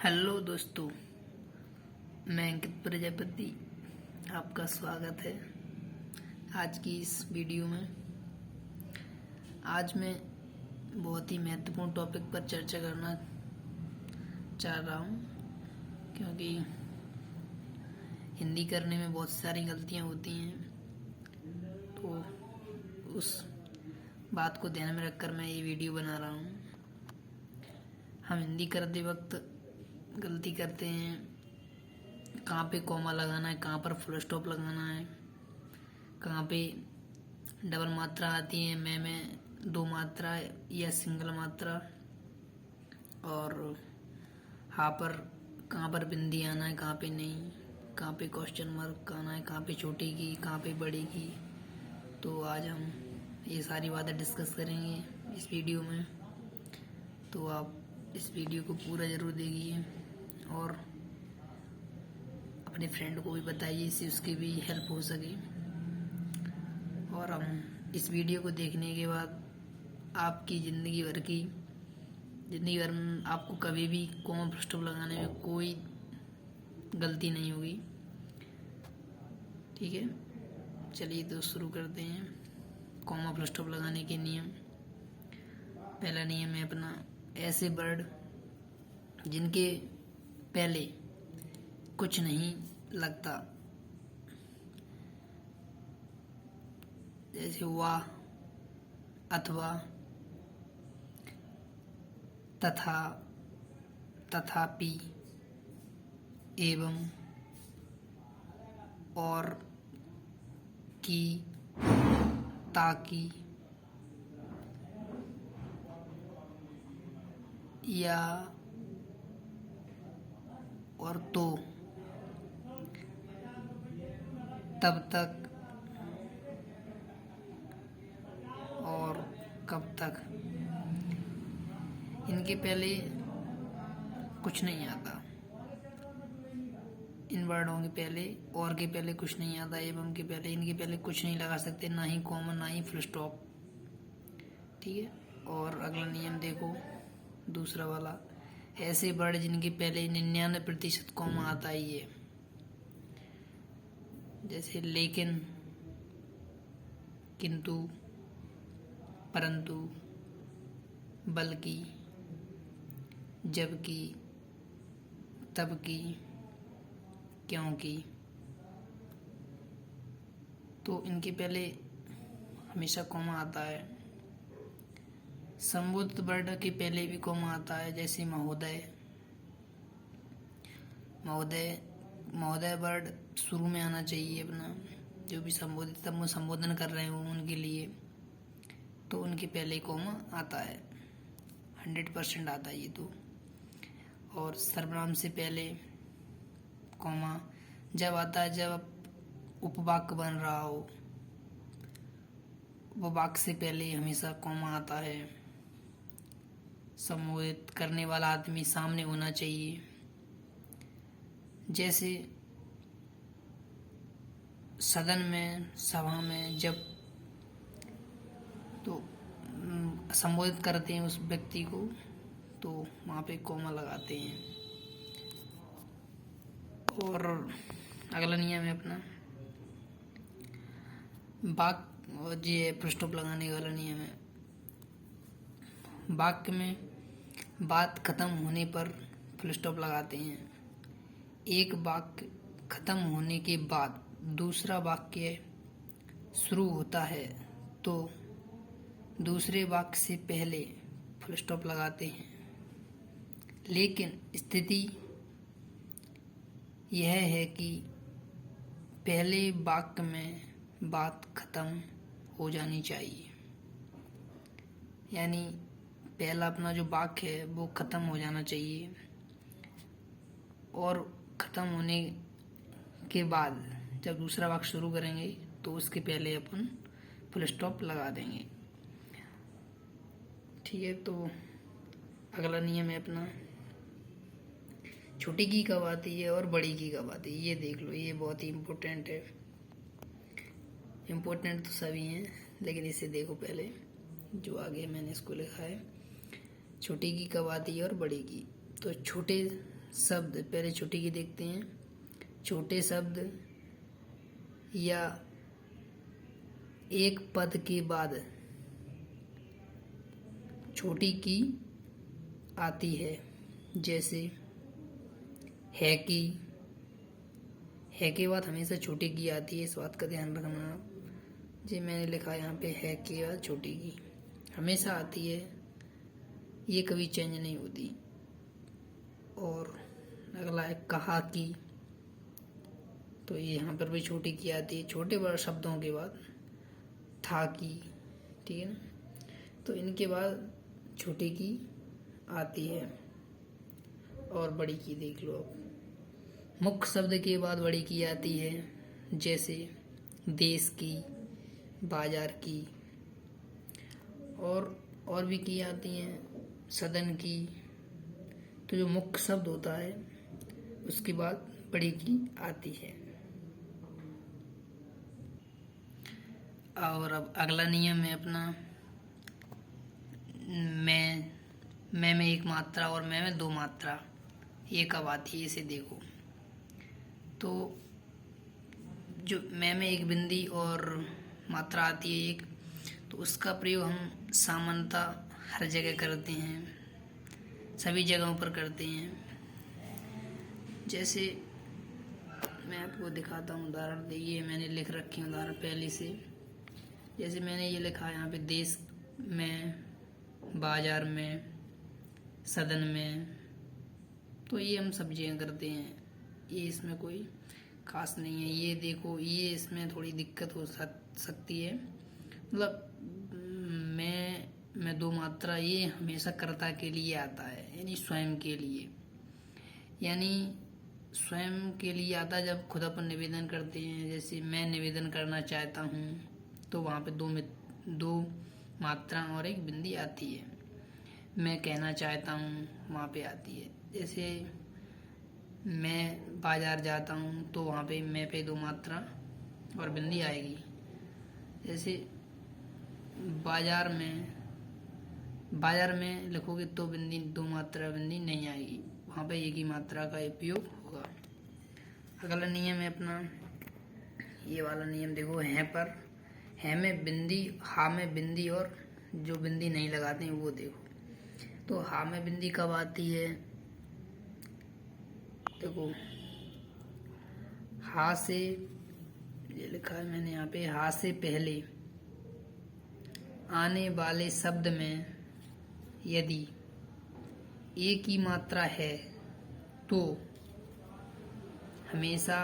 Hello दोस्तों, मैं अंकित प्रजापति आपका स्वागत है आज की इस वीडियो में। आज मैं बहुत ही महत्वपूर्ण टॉपिक पर चर्चा करना चाह रहा हूँ, क्योंकि हिंदी करने में बहुत सारी गलतियाँ होती हैं। तो उस बात को ध्यान में रखकर मैं ये वीडियो बना रहा हूँ। हम हिंदी करते वक्त गलती करते हैं, कहाँ पे कॉमा लगाना है, कहाँ पर फुल स्टॉप लगाना है, कहाँ पे डबल मात्रा आती है, में दो मात्रा या सिंगल मात्रा, और हाँ पर कहाँ पर बिंदी आना है, कहाँ पे नहीं, कहाँ पे क्वेश्चन मार्क आना है, कहाँ पे छोटी की, कहाँ पे बड़ी की। तो आज हम ये सारी बातें डिस्कस करेंगे इस वीडियो में। तो आप इस वीडियो को पूरा ज़रूर देखिए और अपने फ्रेंड को भी बताइए, इससे उसकी भी हेल्प हो सके। और हम इस वीडियो को देखने के बाद आपकी ज़िंदगी भर में आपको कभी भी कॉमा फुल स्टॉप लगाने में कोई गलती नहीं होगी। ठीक है, चलिए तो शुरू करते हैं। कॉमा फुल स्टॉप लगाने के नियम। पहला नियम है अपना, ऐसे वर्ड जिनके पहले कुछ नहीं लगता, जैसे वाह, अथवा, तथा, तथापि, एवं, और, की, ताकि, या, और तो, तब तक, और कब तक। इनके पहले कुछ नहीं आता। इन वर्डों के पहले और के पहले कुछ नहीं आता, एवं के पहले, इनके पहले कुछ नहीं लगा सकते, ना ही कॉमा ना ही फुल स्टॉप। ठीक है, और अगला नियम देखो, दूसरा वाला, ऐसे वर्ड जिनके पहले 99% कॉमा आता ही है, जैसे लेकिन, किंतु, परंतु, बल्कि, जबकि, तबकि, क्योंकि। तो इनके पहले हमेशा कॉमा आता है। संबोधित वर्ड के पहले भी कॉमा आता है, जैसे महोदय। महोदय वर्ड शुरू में आना चाहिए अपना, जो भी संबोधन कर रहे हो उनके लिए, तो उनके पहले कॉमा आता है। 100% आता है ये तो। और सर्वनाम से पहले कॉमा जब आता है, जब उपवाक्य बन रहा हो, उपवाक्य से पहले हमेशा कॉमा आता है। संबोधित करने वाला आदमी सामने होना चाहिए, जैसे सदन में, सभा में, जब तो संबोधित करते हैं उस व्यक्ति को, तो वहाँ पे कॉमा लगाते हैं। और अगला नियम है अपना, ये फुल स्टॉप लगाने वाला नियम है। वाक्य में बात खत्म होने पर फुल स्टॉप लगाते हैं। एक वाक्य खत्म होने के बाद दूसरा वाक्य शुरू होता है, तो दूसरे वाक्य से पहले फुल स्टॉप लगाते हैं। लेकिन स्थिति यह है कि पहले वाक्य में बात खत्म हो जानी चाहिए, यानी पहला अपना जो वाक्य है वो खत्म हो जाना चाहिए, और खत्म होने के बाद जब दूसरा वाक्य शुरू करेंगे तो उसके पहले अपन फुल स्टॉप लगा देंगे। ठीक है, तो अगला नियम है अपना, छोटी की कब आती है और बड़ी की कब आती है, ये देख लो। ये बहुत ही इम्पोर्टेंट है। इम्पोर्टेंट तो सभी हैं, लेकिन इसे देखो पहले, जो आगे मैंने इसको लिखा है, छोटी की कब आती है और बड़ी की। तो छोटे शब्द, पहले छोटी की देखते हैं। छोटे शब्द या एक पद के बाद छोटी की आती है, जैसे है की। है के बाद हमेशा छोटी की आती है, इस बात का ध्यान रखना आप। जी मैंने लिखा यहाँ पे है के बाद छोटी की हमेशा आती है, ये कभी चेंज नहीं होती। और अगला है कहा की, तो ये यहाँ पर भी छोटी की आती है छोटे बड़े शब्दों के बाद। था की, ठीक है ना, तो इनके बाद छोटी की आती है। और बड़ी की देख लो आप, मुख्य शब्द के बाद बड़ी की आती है, जैसे देश की, बाजार की। और भी की आती हैं, सदन की। तो जो मुख्य शब्द होता है उसके बाद बड़ी की आती है। और अब अगला नियम है अपना मैं में एक मात्रा और मैं में दो मात्रा, ये कब आती है इसे देखो। तो जो मैं में एक बिंदी और मात्रा आती है एक, तो उसका प्रयोग हम सामान्यतः हर जगह करते हैं, सभी जगहों पर करते हैं। जैसे मैं आपको दिखाता हूँ उदाहरण, देखिए मैंने लिख रखे हैं उदाहरण पहले से। जैसे मैंने ये लिखा है यहाँ पे देश में, बाजार में, सदन में। तो ये हम सब जगह करते हैं, ये इसमें कोई खास नहीं है। ये देखो, ये इसमें थोड़ी दिक्कत हो सकती है। मतलब मैं दो मात्रा, ये हमेशा कर्ता के लिए आता है, यानी स्वयं के लिए। यानी स्वयं के लिए आता है जब खुद अपन निवेदन करते हैं। जैसे मैं निवेदन करना चाहता हूँ, तो वहाँ पे दो मात्रा और एक बिंदी आती है। मैं कहना चाहता हूँ, वहाँ पे आती है। जैसे मैं बाजार जाता हूँ, तो वहाँ पे मैं पे दो मात्रा और बिंदी आएगी। जैसे बाजार में लिखोगे तो बिंदी, दो मात्रा बिंदी नहीं आएगी, वहाँ पे एक ही मात्रा का उपयोग होगा। अगला नियम है अपना ये वाला नियम, देखो है पर, है में बिंदी, हा में बिंदी और जो बिंदी नहीं लगाते हैं वो देखो। तो हा में बिंदी कब आती है, देखो हा से, ये लिखा है मैंने यहाँ पे, हा से पहले आने वाले शब्द में यदि एक ही मात्रा है तो हमेशा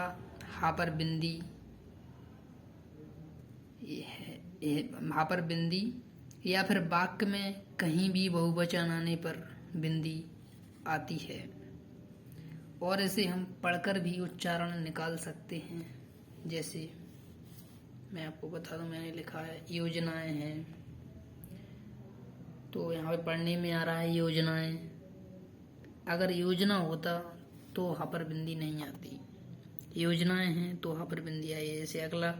हा पर बिंदी, हा पर बिंदी, या फिर वाक्य में कहीं भी बहुवचन आने पर बिंदी आती है। और इसे हम पढ़कर भी उच्चारण निकाल सकते हैं। जैसे मैं आपको बता दूं, मैंने लिखा है योजनाएं हैं, तो यहाँ पे पढ़ने में आ रहा है योजनाएं। अगर योजना होता तो हा पर बिंदी नहीं आती, योजनाएं हैं तो हा पर बिंदी आई है। जैसे अगला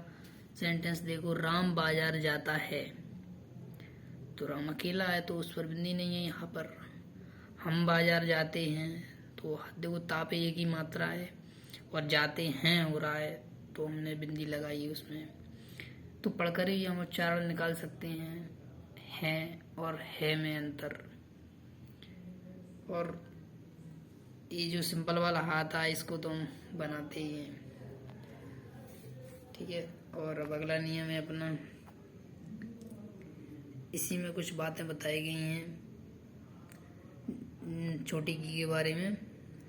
सेंटेंस देखो, राम बाजार जाता है, तो राम अकेला है तो उस पर बिंदी नहीं है यहाँ पर। हम बाजार जाते हैं, तो देखो ता पे एक ही मात्रा है, और जाते हैं हो रहा है तो हमने बिंदी लगाई है उसमें। तो पढ़कर ही हम उच्चारण निकाल सकते हैं और है में अंतर। और ये जो सिंपल वाला हाथ है इसको तो हम बनाते ही हैं, ठीक है। और अब अगला नियम है अपना, इसी में कुछ बातें बताई गई हैं छोटी की के बारे में।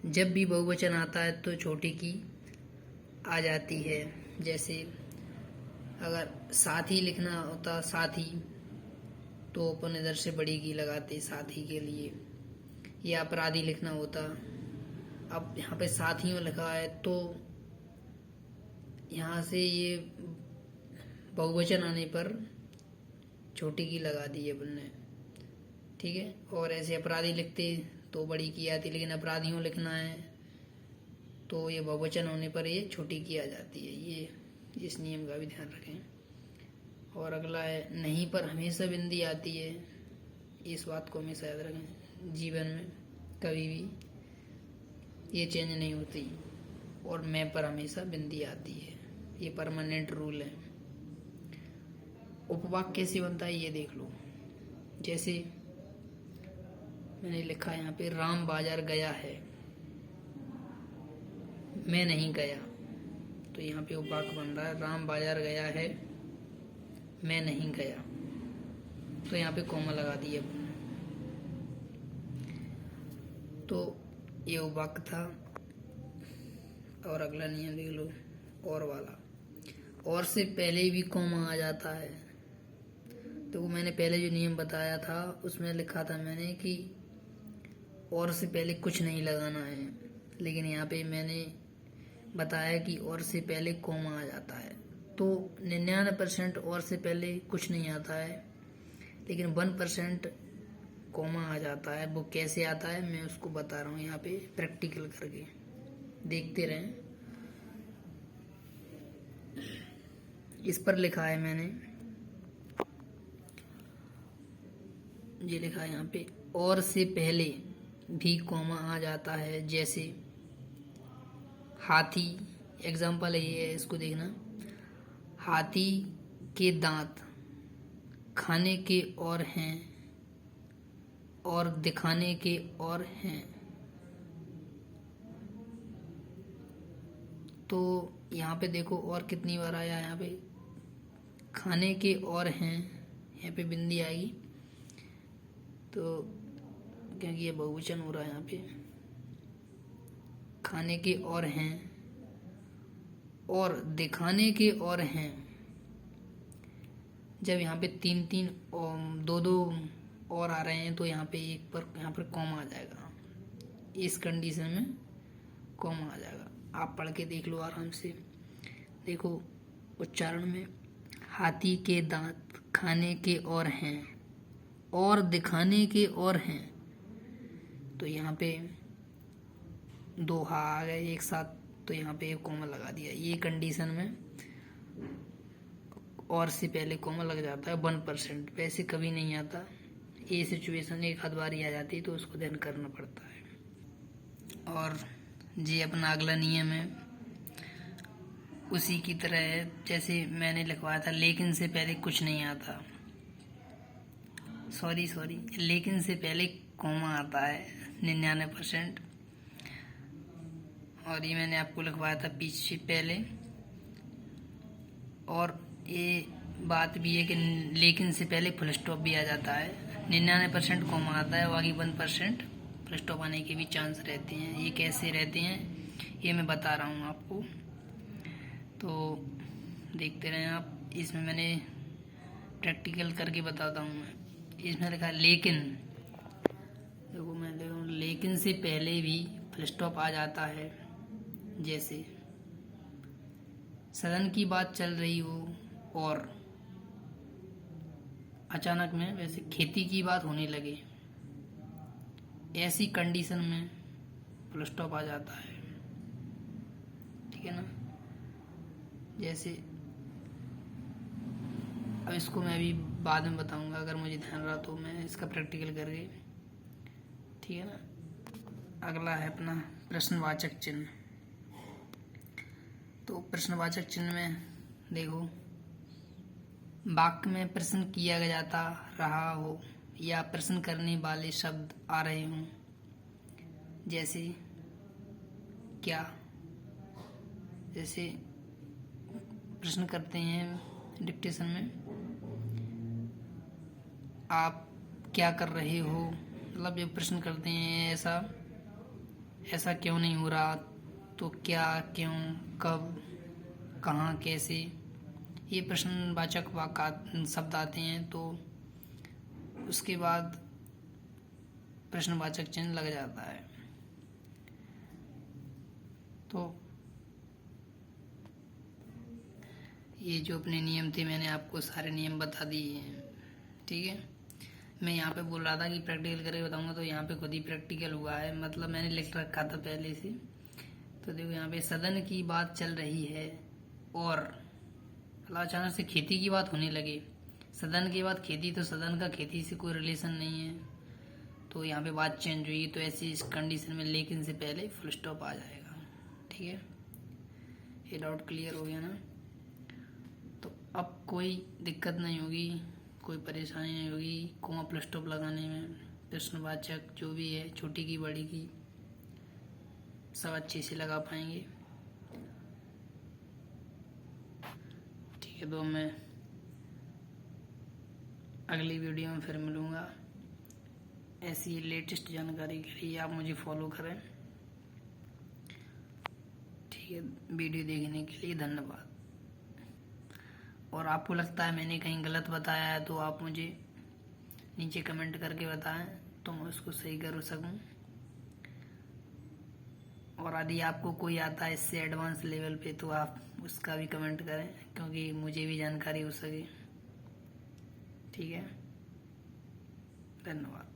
जब भी बहुवचन आता है तो छोटी की आ जाती है। जैसे अगर साथी लिखना होता, साथी, तो अपन इधर से बड़ी की लगाते साथी के लिए। या अपराधी लिखना होता, अब यहाँ पे साथियों लिखा है तो यहाँ से ये बहुवचन आने पर छोटी की लगा दी है अपन ने, ठीक है। और ऐसे अपराधी लिखते तो बड़ी की आती, लेकिन अपराधियों लिखना है तो ये बहुवचन होने पर ये छोटी की आ जाती है। ये इस नियम का भी ध्यान रखें। और अगला है नहीं पर हमेशा बिंदी आती है, इस बात को हमेशा याद रखें जीवन में कभी भी। ये चेंज नहीं होती, और मैं पर हमेशा बिंदी आती है, ये परमानेंट रूल है। उपवाक कैसे बनता है ये देख लो। जैसे मैंने लिखा यहाँ पे राम बाजार गया है, मैं नहीं गया, तो यहाँ पे उपवाक बन रहा है राम बाजार गया है, मैं नहीं गया, तो यहाँ पे कॉमा लगा दिए अपन। तो ये उपवाक था। और अगला नियम देख लो, और वाला। और से पहले भी कॉमा आ जाता है, तो वो मैंने पहले जो नियम बताया था उसमें लिखा था मैंने कि और से पहले कुछ नहीं लगाना है, लेकिन यहाँ पे मैंने बताया कि और से पहले कॉमा आ जाता है। तो 99% और से पहले कुछ नहीं आता है, लेकिन 1% कॉमा आ जाता है। वो कैसे आता है मैं उसको बता रहा हूँ यहाँ पे प्रैक्टिकल करके, देखते रहें। इस पर लिखा है मैंने, ये लिखा है यहाँ पे और से पहले भी कॉमा आ जाता है। जैसे हाथी, एग्जाम्पल है ये, इसको देखना। हाथी के दांत खाने के और हैं और दिखाने के और हैं। तो यहाँ पे देखो और कितनी बार आया, यहाँ पे खाने के और हैं, यहाँ पे बिंदी आएगी, तो क्योंकि ये बहुवचन हो रहा है यहाँ पे। खाने के और हैं और दिखाने के और हैं। जब यहाँ पे 3-3 और 2-2 और आ रहे हैं, तो यहाँ पे एक पर यहाँ पर कॉमा आ जाएगा। इस कंडीशन में कॉमा आ जाएगा। आप पढ़ के देख लो आराम से। देखो उच्चारण में, हाथी के दांत खाने के और हैं और दिखाने के और हैं, तो यहाँ पे 2 हा आ गए एक साथ, तो यहाँ पे एक कॉमा लगा दिया। ये कंडीशन में और से पहले कॉमा लग जाता है 1%, वैसे कभी नहीं आता। ये सिचुएशन एक आध बार ही आ जाती है, तो उसको ध्यान करना पड़ता है। और ये अपना अगला नियम है, उसी की तरह है जैसे मैंने लिखवाया था, लेकिन से पहले कुछ नहीं आता। सॉरी, लेकिन से पहले कॉमा आता है 99%। और ये मैंने आपको लिखवाया था पीछे पहले। और ये बात भी है कि लेकिन से पहले फुल स्टॉप भी आ जाता है। 99% कॉमा आता है, बाकी 1% फुल स्टॉप आने के भी चांस रहते हैं। ये कैसे रहते हैं ये मैं बता रहा हूँ आपको, तो देखते रहें आप। इसमें मैंने प्रैक्टिकल करके बताता हूँ मैं। इसमें लिखा है लेकिन, देखो मैं लिख रहा हूँ लेकिन से पहले भी फुल स्टॉप आ जाता है। जैसे सदन की बात चल रही हो और अचानक में वैसे खेती की बात होने लगे, ऐसी कंडीशन में फुल स्टॉप आ जाता है, ठीक है ना। जैसे अब इसको मैं अभी बाद में बताऊंगा, अगर मुझे ध्यान रहा तो मैं इसका प्रैक्टिकल करके, ठीक है ना। अगला है अपना प्रश्नवाचक चिन्ह। तो प्रश्नवाचक चिन्ह में देखो, वाक्य में प्रश्न किया जाता रहा हो या प्रश्न करने वाले शब्द आ रहे हों। जैसे क्या, जैसे प्रश्न करते हैं डिक्टेशन में, आप क्या कर रहे हो, मतलब जब प्रश्न करते हैं ऐसा क्यों नहीं हो रहा, तो क्या, क्यों, कब, कहाँ, कैसे, ये प्रश्नवाचक वाक्य शब्द आते हैं, तो उसके बाद प्रश्नवाचक चिन्ह लग जाता है। तो ये जो अपने नियम थे मैंने आपको सारे नियम बता दिए हैं, ठीक है। मैं यहाँ पे बोल रहा था कि प्रैक्टिकल करके बताऊंगा, तो यहाँ पे खुद ही प्रैक्टिकल हुआ है, मतलब मैंने लिख रखा था पहले से। तो देखो यहाँ पे सदन की बात चल रही है और अचानक से खेती की बात होने लगे। सदन के बाद खेती, तो सदन का खेती से कोई रिलेशन नहीं है, तो यहाँ पे बात चेंज हुई, तो ऐसी इस कंडीशन में लेकिन से पहले फुल स्टॉप आ जाएगा। ठीक है, ये डाउट क्लियर हो गया ना। तो अब कोई दिक्कत नहीं होगी, कोई परेशानी नहीं होगी कोमा फुल स्टॉप लगाने में। प्रश्नवाचक जो भी है, छोटी की बड़ी की, सब अच्छे से लगा पाएंगे। ठीक है, तो मैं अगली वीडियो में फिर मिलूँगा। ऐसी लेटेस्ट जानकारी के लिए आप मुझे फॉलो करें। ठीक है, वीडियो देखने के लिए धन्यवाद। और आपको लगता है मैंने कहीं गलत बताया है तो आप मुझे नीचे कमेंट करके बताएं, तो मैं उसको सही कर सकूं। और यदि आपको कोई आता है इससे एडवांस लेवल पे तो आप उसका भी कमेंट करें, क्योंकि मुझे भी जानकारी हो सके। ठीक है, धन्यवाद।